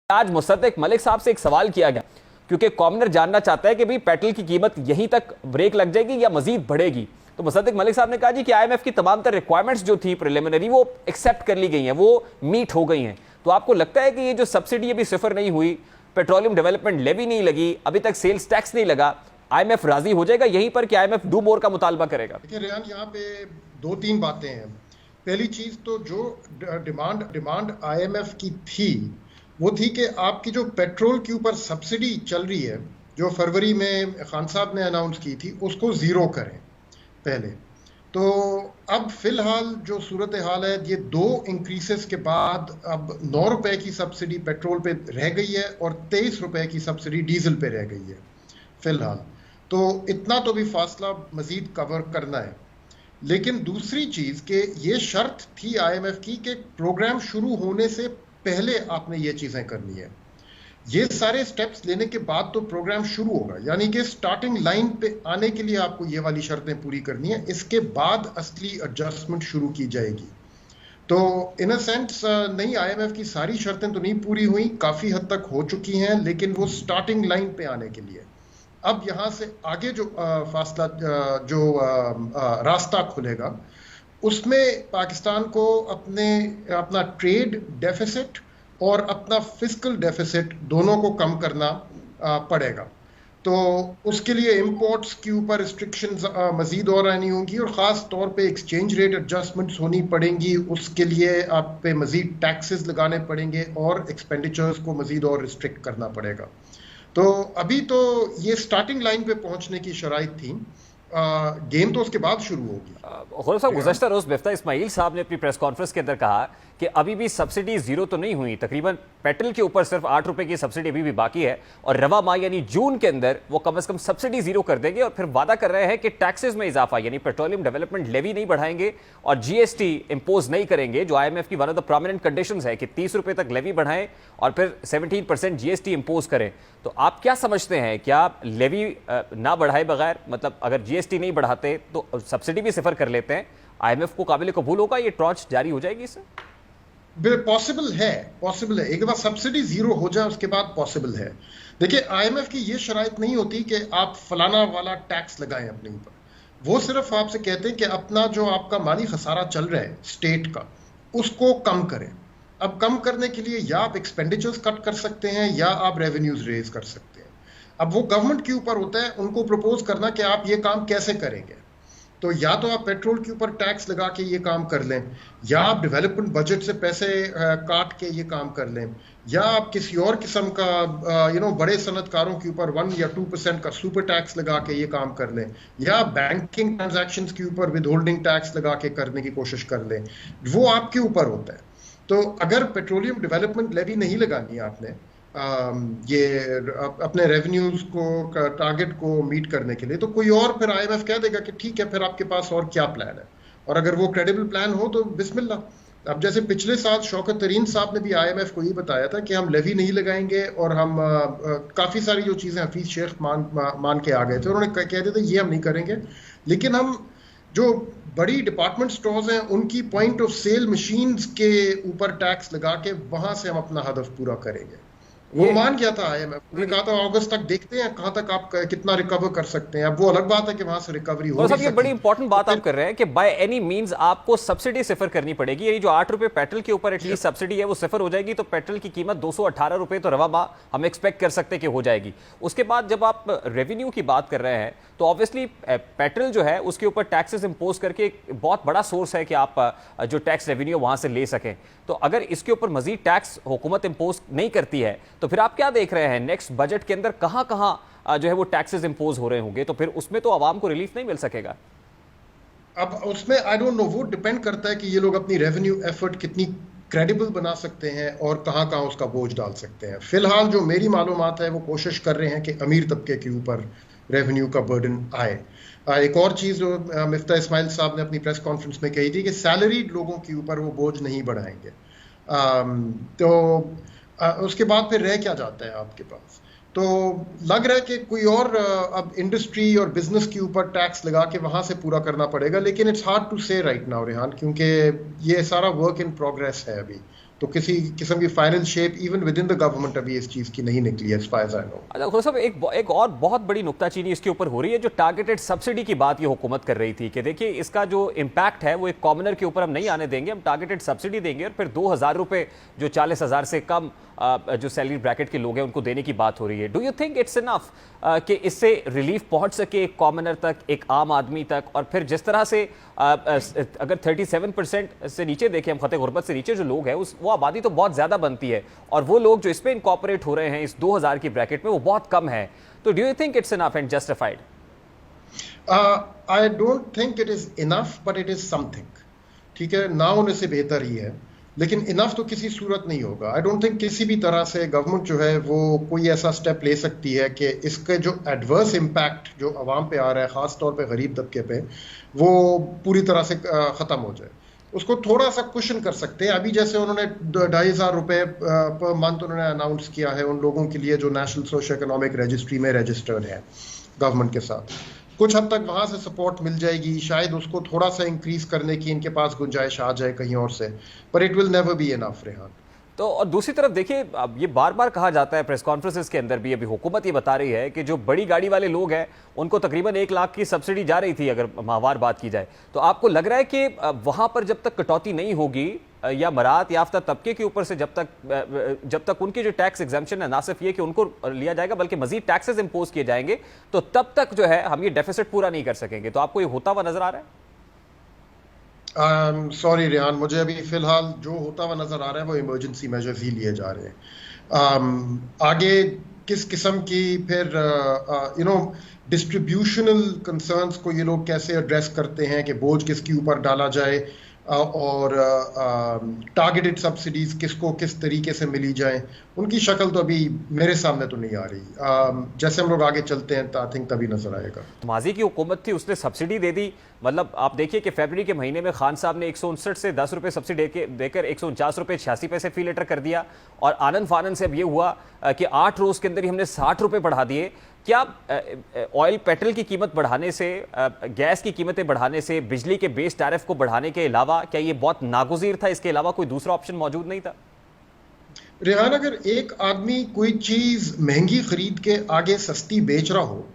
आज मुसद्दिक मलिक साहब से एक सवाल किया गया क्योंकि कॉमनर जानना चाहता है कि भाई पेट्रोल की कीमत यहीं तक ब्रेक लग जाएगी या मजीद बढ़ेगी। तो मुसद्दिक मलिक साहब ने कहा जी कि आईएमएफ की तमाम तर रिक्वायरमेंट्स जो थी प्रिलिमिनरी वो एक्सेप्ट कर ली गई हैं, वो मीट हो गई हैं। तो आपको लगता है कि ये जो सब्सिडी अभी सिफर नहीं हुई, पेट्रोलियम डेवलपमेंट लेवी नहीं लगी, अभी तक सेल्स टैक्स नहीं लगा, आईएमएफ राजी हो जाएगा यहीं पर कि आईएमएफ डू मोर का मुतालबा करेगा? देखिए रेहान, यहाँ पे दो तीन बातें हैं। पहली चीज तो जो डिमांड आईएमएफ की थी वो थी कि आपकी जो पेट्रोल के ऊपर सब्सिडी चल रही है, जो फरवरी में खान साहब ने अनाउंस की थी, उसको जीरो करें पहले। तो अब फिलहाल जो सूरत हाल है, ये दो इंक्रीसेस के बाद अब 9 रुपए की सब्सिडी पेट्रोल पे रह गई है और 23 रुपए की सब्सिडी डीजल पे रह गई है फिलहाल। तो इतना तो भी फासला मजीद कवर करना है। लेकिन दूसरी चीज कि ये शर्त थी आईएमएफ की कि प्रोग्राम शुरू होने से पहले आपने ये चीजें करनी है। ये सारे स्टेप्स लेने के बाद तो प्रोग्राम शुरू होगा, यानी कि स्टार्टिंग लाइन पे आने के लिए आपको ये वाली शर्तें पूरी करनी है, इसके बाद असली एडजस्टमेंट शुरू की जाएगी। तो इन अ सेंस नहीं, आईएमएफ की सारी शर्तें तो नहीं पूरी हुई, काफी हद तक हो चुकी हैं, लेकिन वो स्टार्टिंग लाइन पे आने के लिए अब यहां से आगे जो फासला जो रास्ता खुलेगा, उसमें पाकिस्तान को अपना ट्रेड डेफिसिट और अपना फिस्कल डेफिसिट दोनों को कम करना पड़ेगा। तो उसके लिए इंपोर्ट्स के ऊपर रिस्ट्रिक्शंस मजीद और आनी होंगी और ख़ास तौर पे एक्सचेंज रेट एडजस्टमेंट्स होनी पड़ेंगी। उसके लिए आप पे मजीद टैक्सेस लगाने पड़ेंगे और एक्सपेंडिचर्स को मजीद और रिस्ट्रिक्ट करना पड़ेगा। तो अभी तो ये स्टार्टिंग लाइन पे पहुंचने की शराइत थी, गेम तो उसके बाद शुरू होगी। खुद साहब, गुज़श्ता रोज़ मिफ्ता इस्माइल साहब ने अपनी प्रेस कॉन्फ्रेंस के अंदर कहा कि अभी भी सब्सिडी जीरो तो नहीं हुई, तकरीबन पेट्रोल के ऊपर सिर्फ 8 रुपए की सब्सिडी अभी भी बाकी है और रवा माह यानी जून के अंदर वो कम से कम सब्सिडी जीरो कर देंगे और फिर वादा कर रहे हैं कि टैक्सेस में इजाफा यानी पेट्रोलियम डेवलपमेंट लेवी नहीं बढ़ाएंगे और जीएसटी इंपोज नहीं करेंगे, जो आईएमएफ की one of the prominent conditions है कि 30 रुपए तक लेवी बढ़ाएं और फिर 17% जीएसटी इंपोज करें। तो आप क्या समझते हैं, क्या लेवी ना बढ़ाए बगैर, मतलब अगर जीएसटी नहीं बढ़ाते तो सब्सिडी भी सिफर कर लेते हैं, आईएमएफ को काबिल कबूल होगा, ये ट्रॉन्च जारी हो जाएगी इससे? पॉसिबल है। एक बार सब्सिडी जीरो हो जाए उसके बाद पॉसिबल है। देखिए, आईएमएफ की ये शराइत नहीं होती कि आप फलाना वाला टैक्स लगाएं अपने ऊपर। वो सिर्फ आपसे कहते हैं कि अपना जो आपका माली खसारा चल रहा है स्टेट का, उसको कम करें। अब कम करने के लिए या आप एक्सपेंडिचर्स कट कर सकते हैं या आप रेवेन्यूज रेज कर सकते हैं। अब वो गवर्नमेंट के ऊपर होता है उनको प्रपोज करना कि आप ये काम कैसे करेंगे। तो या तो आप पेट्रोल के ऊपर टैक्स लगा के ये काम कर लें, या आप डेवलपमेंट बजट से पैसे काट के ये काम कर लें, या आप किसी और किस्म का बड़े सनतकारों के ऊपर 1 या 2% का सुपर टैक्स लगा के ये काम कर लें, या बैंकिंग ट्रांजैक्शंस के ऊपर विद होल्डिंग टैक्स लगा के करने की कोशिश कर लें। वो आपके ऊपर होता है। तो अगर पेट्रोलियम डेवलपमेंट लेवी नहीं लगानी आपने ये अपने रेवेन्यूज को टारगेट को मीट करने के लिए, तो कोई और फिर आईएमएफ कह देगा कि ठीक है, फिर आपके पास और क्या प्लान है। और अगर वो क्रेडिबल प्लान हो तो बिस्मिल्लाह। अब जैसे पिछले साल शौकत तरीन साहब ने भी आईएमएफ को ये बताया था कि हम लेवी नहीं लगाएंगे और हम काफी सारी जो चीजें हफीज शेख मान के आ गए थे, उन्होंने कह दिया था ये हम नहीं करेंगे, लेकिन हम जो बड़ी डिपार्टमेंट स्टोर्स हैं उनकी पॉइंट ऑफ सेल मशीन्स के ऊपर टैक्स लगा के वहां से हम अपना हदफ पूरा करेंगे। वो मान गया था आईएमएफ, उन्होंने कहा था अगस्त तक देखते हैं कहां तक आप कितना रिकवर कर सकते हैं। अब वो अलग बात है कि वहां से रिकवरी हो। ये बड़ी इंपॉर्टेंट बात आप कर रहे हैं कि बाय एनी मींस आपको सब्सिडी सिफर करनी पड़ेगी। ये जो 8 रुपए पेट्रोल के ऊपर एटलीस्ट सब्सिडी है वो सिफर हो जाएगी, तो पेट्रोल की कीमत 218 रुपए तो रवा माह हम एक्सपेक्ट कर सकते हैं कि हो जाएगी। उसके बाद जब आप रेवेन्यू की बात कर रहे हैं तो ऑब्वियसली पेट्रोल जो है उसके ऊपर टैक्सेस इंपोज करके एक बहुत बड़ा सोर्स है कि आप जो टैक्स रेवेन्यू वहां से ले सकें। तो अगर इसके ऊपर मजीद टैक्स हुकूमत इंपोज नहीं करती है तो फिर आप क्या देख रहे हैं नेक्स्ट बजट के अंदर कहां कहां जो है वो टैक्सेस इंपोज हो रहे होंगे? तो फिर उसमें तो आवाम को रिलीफ नहीं मिल सकेगा। अब उसमें आई डोंट नो, वो डिपेंड करता है कि ये लोग अपनी रेवेन्यू एफर्ट कितनी क्रेडिबल बना सकते हैं और कहां कहां उसका बोझ डाल सकते हैं। फिलहाल जो मेरी मालूमात है वो कोशिश कर रहे हैं कि अमीर तबके के ऊपर रेवेन्यू का बर्डन आए। एक और चीज जो मिफ्ता इस्माइल साहब ने अपनी प्रेस कॉन्फ्रेंस में कही थी कि सैलरीड लोगों के ऊपर वो बोझ नहीं बढ़ाएंगे। तो उसके बाद फिर रह क्या जाता है आपके पास? तो लग रहा है कि कोई और अब इंडस्ट्री और बिजनेस के ऊपर टैक्स लगा के वहां से पूरा करना पड़ेगा, लेकिन इट्स हार्ड टू से राइट नाउ रेहान, क्योंकि ये सारा वर्क इन प्रोग्रेस है अभी। तो किसी किस्म की final shape even within the government अभी इस चीज की नहीं निकली as far as I know. अच्छा खुद साहब, एक और बहुत बड़ी नुक्ताचीनी इसके ऊपर हो रही है, जो टारगेटेड सब्सिडी की बात ये हुकूमत कर रही थी कि देखिए इसका जो इम्पैक्ट है वो एक कॉमनर के ऊपर हम नहीं आने देंगे, हम टारगेटेड सब्सिडी देंगे और फिर 2,000 रुपए जो 40,000 से कम जो सैलरी ब्रैकेट के लोग हैं उनको देने की बात हो रही है। Do you think it's enough कि इससे रिलीफ पहुंच सके एक कॉमनर तक, एक आम आदमी तक? और फिर जिस तरह से अगर 37% से नीचे देखें हम, खते गुर्बत से नीचे जो लोग हैं वो आबादी तो बहुत ज़्यादा बनती है और वो लोग जो इस पर इनकॉपरेट हो रहे हैं इस 2,000 की ब्रैकेट में वो बहुत कम है। तो do you think it's enough and justified? I don't think it is enough but it is something. ठीक है, ना होने से बेहतर ही है, लेकिन इनफ तो किसी सूरत नहीं होगा। आई डोंट थिंक किसी भी तरह से गवर्नमेंट जो है वो कोई ऐसा स्टेप ले सकती है कि इसके जो एडवर्स इम्पैक्ट जो आवाम पे आ रहा है, ख़ास तौर पे गरीब तबके पे, वो पूरी तरह से ख़त्म हो जाए। उसको थोड़ा सा कुशन कर सकते हैं। अभी जैसे उन्होंने 2,500 रुपए पर मंथ उन्होंने अनाउंस किया है उन लोगों के लिए जो नेशनल सोशो इकोनॉमिक रजिस्ट्री में रजिस्टर्ड है गवर्नमेंट के साथ। कुछ हद तक वहां से सपोर्ट मिल जाएगी, शायद उसको थोड़ा सा इंक्रीज करने की इनके पास गुंजाइश आ जाए कहीं और से, पर it will never be enough Rehan. तो और दूसरी तरफ देखिए, अब ये बार बार कहा जाता है प्रेस कॉन्फ्रेंसेस के अंदर भी, अभी हुकूमत ये बता रही है कि जो बड़ी गाड़ी वाले लोग हैं उनको तकरीबन 1 लाख की सब्सिडी जा रही थी अगर माहवार बात की जाए। तो आपको लग रहा है कि वहां पर जब तक कटौती नहीं होगी या मराहत याफ्ता तबके के ऊपर से जब तक उनकी जो टैक्स एग्जाम्पशन है ना सिर्फ ये कि उनको लिया जाएगा बल्कि मजीद टैक्सेस इंपोज किए जाएंगे, तो तब तक जो है हम ये डेफिसिट पूरा नहीं कर सकेंगे। तो आपको ये होता हुआ नजर आ रहा है? सॉरी रेहान, मुझे अभी फिलहाल जो होता हुआ नजर आ रहा है वो इमरजेंसी मेजर्स ही लिए जा रहे हैं। आगे किस किस्म की फिर डिस्ट्रीब्यूशनल कंसर्न्स को ये लोग कैसे एड्रेस करते हैं कि बोझ किसके ऊपर डाला जाए और टारगेटेड सब्सिडीज किसको किस तरीके से मिली जाए, उनकी शक्ल तो अभी मेरे सामने तो नहीं आ रही। जैसे हम लोग आगे चलते हैं आई थिंक तभी नजर आएगा। माजी की हुकूमत थी उसने सब्सिडी दे दी, मतलब आप देखिए कि फरवरी के महीने में खान साहब ने 159 से 10 रुपए सब्सिडी देकर 149 रुपए 86 पैसे फी लीटर कर दिया। और आनंद फानन से अब ये हुआ कि 8 रोज के अंदर ही हमने 60 रुपए बढ़ा दिए। क्या ऑयल पेट्रोल की कीमत बढ़ाने से, गैस की कीमतें बढ़ाने से, बिजली के बेस टैरिफ को बढ़ाने के अलावा क्या ये बहुत नागुज़ीर था? इसके अलावा कोई दूसरा ऑप्शन मौजूद नहीं था? रेहान, अगर एक आदमी कोई चीज महंगी खरीद के आगे सस्ती बेच रहा हो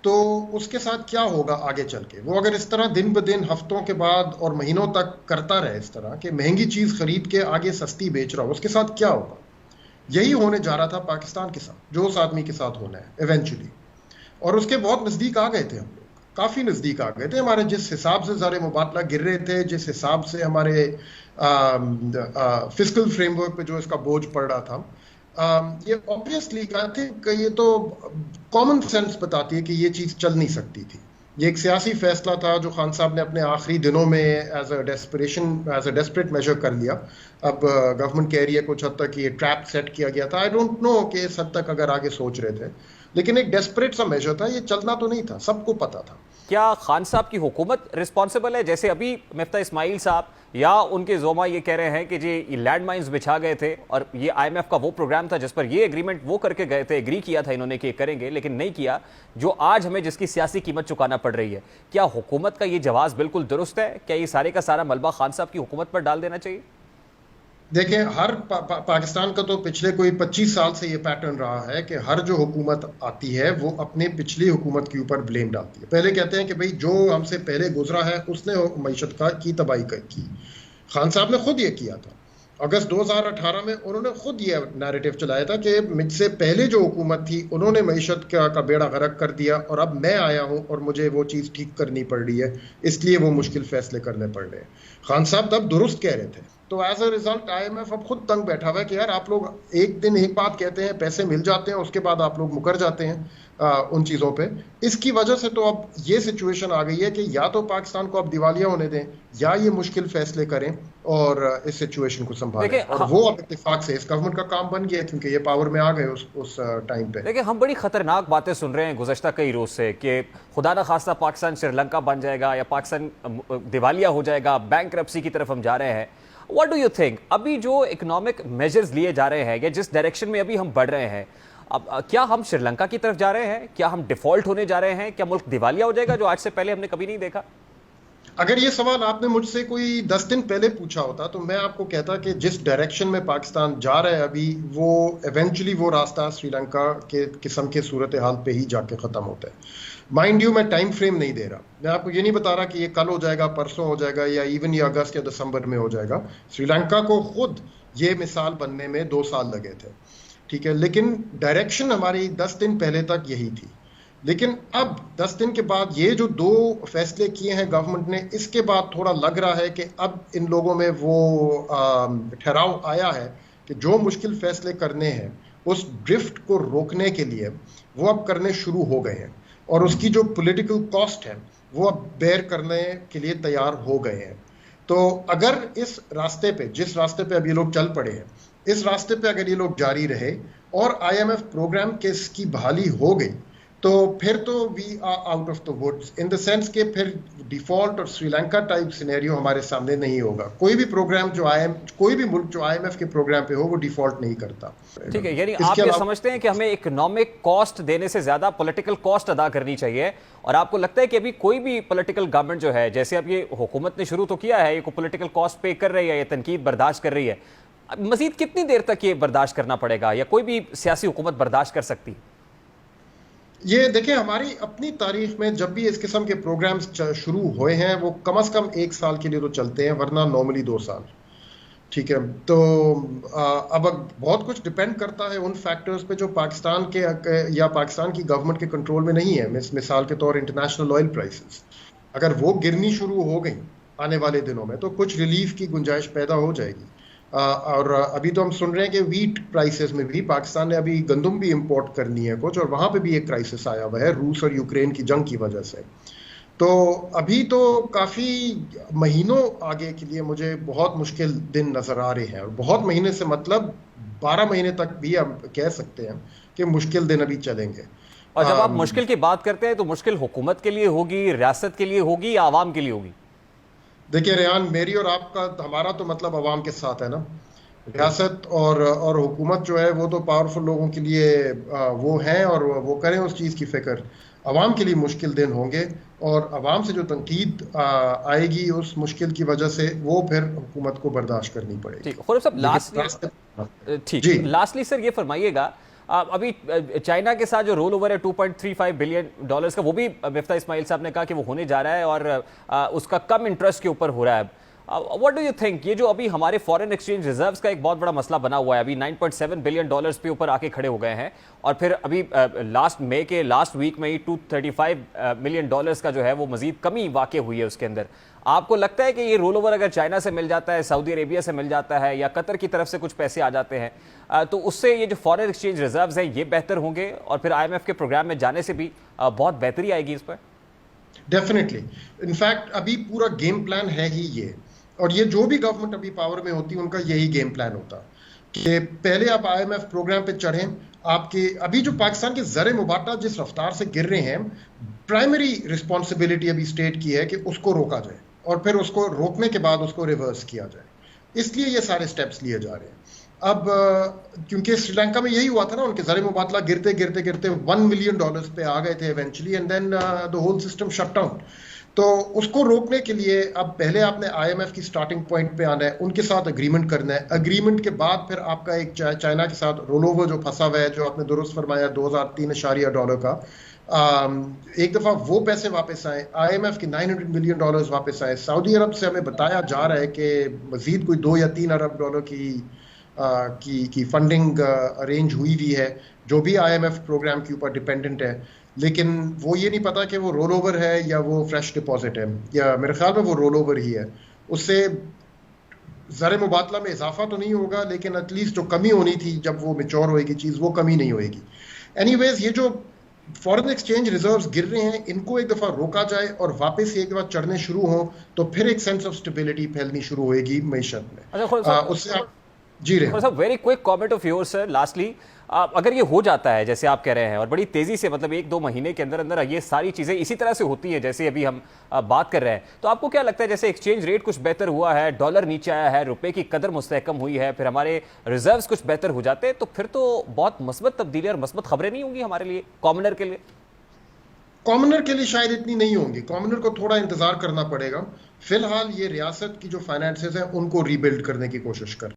तो उसके साथ क्या होगा आगे चल के? वो अगर इस तरह दिन ब दिन हफ्तों के बाद और महीनों तक करता रहे इस तरह कि महंगी चीज खरीद के आगे सस्ती बेच रहा हो, उसके साथ क्या होगा? यही होने जा रहा था पाकिस्तान के साथ, जो उस आदमी के साथ होना है इवेंचुअली। और उसके बहुत नजदीक आ गए थे हम लोग, काफी नजदीक आ गए थे। हमारे जिस हिसाब से ज़र मुबादला गिर रहे थे, जिस हिसाब से हमारे फिस्कल फ्रेमवर्क पे जो इसका बोझ पड़ रहा था, ये ऑब्वियसली आई थिंक ये तो कॉमन सेंस बताती है कि ये चीज चल नहीं सकती थी। ये एक सियासी फैसला था जो खान साहब ने अपने आखिरी दिनों में एज अ डेस्परेट मेजर कर लिया। अब गवर्नमेंट कह रही है कुछ हद तक ये ट्रैप सेट किया गया था। आई डोंट नो कि इस हद तक अगर आगे सोच रहे थे, लेकिन एक डेस्परेट सा मेजर था, ये चलना तो नहीं था, सबको पता था। क्या खान साहब की हुकूमत रिस्पॉन्सिबल है? जैसे अभी मिफ्ता इस्माइल साहब या उनके जोमा ये कह रहे हैं कि जी लैंड माइंस बिछा गए थे और ये IMF का वो प्रोग्राम था जिस पर ये एग्रीमेंट वो करके गए थे, एग्री किया था इन्होंने कि करेंगे, लेकिन नहीं किया, जो आज हमें जिसकी सियासी कीमत चुकाना पड़ रही है। क्या हुकूमत का ये जवाब बिल्कुल दुरुस्त है? क्या ये सारे का सारा मलबा खान साहब की हुकूमत पर डाल देना चाहिए? देखें, हर पाकिस्तान का तो पिछले कोई 25 साल से ये पैटर्न रहा है कि हर जो हुकूमत आती है वो अपने पिछली हुकूमत के ऊपर ब्लेम डालती है। पहले कहते हैं कि भाई जो हमसे पहले गुजरा है उसने मईशत की तबाही की। खान साहब ने खुद ये किया था। अगस्त 2018 में उन्होंने खुद ये नैरेटिव चलाया था कि मुझसे पहले जो हुकूमत थी उन्होंने मईशत का बेड़ा गर्क कर दिया और अब मैं आया हूं और मुझे वो चीज़ ठीक करनी पड़ रही है, इसलिए वो मुश्किल फैसले करने पड़ रहे हैं। खान साहब तब दुरुस्त कह रहे थे। तो एज अ रिजल्ट IMF अब खुद तंग बैठा हुआ है कि यार आप लोग एक दिन एक बात कहते हैं, पैसे मिल जाते हैं, उसके बाद आप लोग मुकर जाते हैं उन चीज़ों पे। इसकी वजह से तो अब ये सिचुएशन आ गई है कि या तो पाकिस्तान को अब दिवालिया होने दें या ये मुश्किल फैसले करें और इस सिचुएशन को संभालें। और वो अब इत्तेफाक से इस गवर्नमेंट का काम बन गया क्योंकि ये पावर में आ गए उस टाइम पे। देखिए, हम बड़ी खतरनाक बातें सुन रहे हैं गुज़श्ता कई रोज से कि खुदा न खास्ता पाकिस्तान श्रीलंका बन जाएगा या पाकिस्तान दिवालिया हो जाएगा, बैंकरप्सी की तरफ हम जा रहे हैं। व्हाट डू यू थिंक, अभी जो इकोनॉमिक मेजर्स लिए जा रहे हैं या जिस डायरेक्शन में अभी हम बढ़ रहे हैं, अब क्या हम श्रीलंका की तरफ जा रहे हैं? क्या हम डिफॉल्ट होने जा रहे हैं? क्या मुल्क दिवालिया हो जाएगा, जो आज से पहले हमने कभी नहीं देखा? अगर ये सवाल आपने मुझसे कोई 10 दिन पहले पूछा होता तो मैं आपको कहता कि जिस डायरेक्शन में पाकिस्तान जा रहा है अभी, वो इवेंचुअली वो रास्ता श्रीलंका के किस्म के सूरत हाल पे ही जाके ख़त्म होता है। माइंड यू, मैं टाइम फ्रेम नहीं दे रहा, मैं आपको ये नहीं बता रहा कि ये कल हो जाएगा, परसों हो जाएगा, या इवन ये अगस्त या दिसंबर में हो जाएगा। श्रीलंका को खुद ये मिसाल बनने में 2 साल लगे थे, ठीक है, लेकिन डायरेक्शन हमारी 10 दिन पहले तक यही थी। लेकिन अब 10 दिन के बाद ये जो 2 फैसले किए हैं गवर्नमेंट ने, इसके बाद थोड़ा लग रहा है कि अब इन लोगों में वो ठहराव आया है कि जो मुश्किल फैसले करने हैं उस ड्रिफ्ट को रोकने के लिए वो अब करने शुरू हो गए हैं, और उसकी जो पॉलिटिकल कॉस्ट है वो अब बेयर करने के लिए तैयार हो गए हैं। तो अगर इस रास्ते पे, जिस रास्ते पे अब ये लोग चल पड़े हैं, इस रास्ते पे अगर ये लोग जारी रहे और IMF प्रोग्राम के की बहाली हो गई, तो फिर तो we are out of the woods, in the sense के फिर डिफॉल्ट और श्रीलंका टाइप सिनेरियो हमारे सामने नहीं होगा। कोई भी प्रोग्राम जो कोई भी मुल्क जो IMF के प्रोग्राम पे हो वो डिफॉल्ट नहीं करता। ठीक है, यानी आप ये समझते हैं कि हमें इकोनॉमिक कॉस्ट देने से ज्यादा पॉलिटिकल कॉस्ट अदा करनी चाहिए, और आपको लगता है कि अभी कोई भी पॉलिटिकल गवर्नमेंट जो है, जैसे अब ये हुकूमत ने शुरू तो किया है, ये पॉलिटिकल कॉस्ट पे कर रही है, ये तनकीद बर्दाश्त कर रही है, मजीद कितनी देर तक ये बर्दाश्त करना पड़ेगा, या कोई भी सियासी हुकूमत बर्दाश्त कर सकती है? ये देखिए, हमारी अपनी तारीख में जब भी इस किस्म के प्रोग्राम्स शुरू हुए हैं वो कम से कम 1 साल के लिए तो चलते हैं, वरना नॉर्मली 2 साल, ठीक है। तो अब बहुत कुछ डिपेंड करता है उन फैक्टर्स पे जो पाकिस्तान के या पाकिस्तान की गवर्नमेंट के कंट्रोल में नहीं है। मिसाल के तौर इंटरनेशनल ऑयल प्राइसेस अगर वो गिरनी शुरू हो गई आने वाले दिनों में तो कुछ रिलीफ की गुंजाइश पैदा हो जाएगी। और अभी तो हम सुन रहे हैं कि वीट प्राइसेस में भी पाकिस्तान ने अभी गंदम भी इंपोर्ट करनी है कुछ, और वहां पे भी एक क्राइसिस आया हुआ है रूस और यूक्रेन की जंग की वजह से। तो अभी तो काफी महीनों आगे के लिए मुझे बहुत मुश्किल दिन नजर आ रहे हैं, और बहुत महीने से मतलब 12 महीने तक भी हम कह सकते हैं कि मुश्किल दिन अभी चलेंगे। और जब आप मुश्किल की बात करते हैं तो मुश्किल हुकूमत के लिए होगी, रियासत के लिए होगी, या आवाम के लिए होगी? देखिए रेहान, मेरी और आपका, हमारा तो मतलब अवाम के साथ है ना। रियासत और हुकूमत जो है वो तो पावरफुल लोगों के लिए वो हैं, और वो करें उस चीज़ की फिक्र। अवाम के लिए मुश्किल दिन होंगे, और अवाम से जो तनकीद आएगी उस मुश्किल की वजह से वो फिर हुकूमत को बर्दाश्त करनी पड़ेगी। ठीक, खुर्रम साहब, ठीक, लास्टली सर ये फरमाइएगा, अभी चाइना के साथ जो रोल ओवर है $2.35 बिलियन का, वो भी मिफ्ता इस्माइल साहब ने कहा कि वो होने जा रहा है, और उसका कम इंटरेस्ट के ऊपर हो रहा है। व्हाट डू यू थिंक, ये जो अभी हमारे फॉरेन एक्सचेंज रिजर्व्स का एक बहुत बड़ा मसला बना हुआ है, अभी $9.7 बिलियन पे ऊपर आके खड़े हो गए हैं, और फिर अभी लास्ट मई के लास्ट वीक में ही $235 मिलियन का जो है वो मजीद कमी वाक़ हुई है उसके अंदर। आपको लगता है कि ये रोल ओवर अगर चाइना से मिल जाता है, सऊदी अरेबिया से मिल जाता है, या कतर की तरफ से कुछ पैसे आ जाते हैं, तो उससे ये जो फॉरेन एक्सचेंज रिजर्व्स हैं ये बेहतर होंगे, और फिर IMF के प्रोग्राम में जाने से भी बहुत बेहतरी आएगी इस पर? डेफिनेटली, इनफैक्ट अभी पूरा गेम प्लान है ही ये, और ये जो भी गवर्नमेंट अभी पावर में होती है उनका यही गेम प्लान होता कि पहले आप IMF प्रोग्राम पे चढ़ें। आपके अभी जो पाकिस्तान के ज़र मुबाटा जिस रफ्तार से गिर रहे हैं, प्राइमरी रिस्पॉन्सिबिलिटी अभी स्टेट की है कि उसको रोका जाए, और फिर उसको रोकने के बाद उसको रिवर्स किया जाए। इसलिए ये सारे स्टेप्स लिए जा रहे हैं। अब क्योंकि श्रीलंका में यही हुआ था ना, उनके ज़र मुबादला गिरते गिरते गिरते $1 मिलियन पे आ गए थे eventually, and then the whole system shut down. तो उसको रोकने के लिए अब पहले आपने IMF की स्टार्टिंग पॉइंट पे आना है, उनके साथ अग्रीमेंट करना है। अग्रीमेंट के बाद फिर आपका एक चाइना के साथ रोल ओवर जो फंसा हुआ है, जो आपने दुरुस्त फरमाया $2003 का, एक दफ़ा वो पैसे वापस आए, IMF के $900 मिलियन वापस आए। सऊदी अरब से हमें बताया जा रहा है कि मजीद कोई $2 या $3 अरब की फंडिंग अरेंज हुई भी है, जो भी IMF प्रोग्राम के ऊपर डिपेंडेंट है। लेकिन वो ये नहीं पता कि वो रोल ओवर है या वो फ्रेश डिपॉजिट है, या मेरे ख्याल में वो रोल ओवर ही है। उससे ज़र मुबादला में इजाफा तो नहीं होगा, लेकिन एटलीस्ट जो कमी होनी थी जब वो मेच्योर होएगी चीज़, वो कमी नहीं होएगी। एनीवेज, ये जो फॉरेन एक्सचेंज रिजर्व्स गिर रहे हैं, इनको एक दफ़ा रोका जाए और वापस एक बार चढ़ने शुरू हो, तो फिर एक सेंस ऑफ स्टेबिलिटी फैलनी शुरू होएगी मैशत में। उससे जी रहे साहब, very quick comment of your sir, lastly, अगर ये हो जाता है जैसे आप कह रहे हैं, और बड़ी तेजी से, मतलब 1-2 महीने के अंदर अंदर ये सारी चीजें इसी तरह से होती है जैसे अभी हम बात कर रहे हैं, तो आपको क्या लगता है, जैसे एक्सचेंज रेट कुछ बेहतर हुआ है, डॉलर नीचे आया है, रुपए की कदर मुस्तहकम हुई है, फिर हमारे रिजर्व्स कुछ बेहतर हो जाते हैं, तो फिर तो बहुत मस्बत तब्दीली और मस्बत खबरें नहीं होंगी हमारे लिए, कॉमनर के लिए? कॉमनर के लिए शायद इतनी नहीं होंगी, कॉमनर को थोड़ा इंतजार करना पड़ेगा। फिलहाल ये रियासत की जो फाइनेंसेस हैं उनको रीबिल्ड करने की कोशिश कर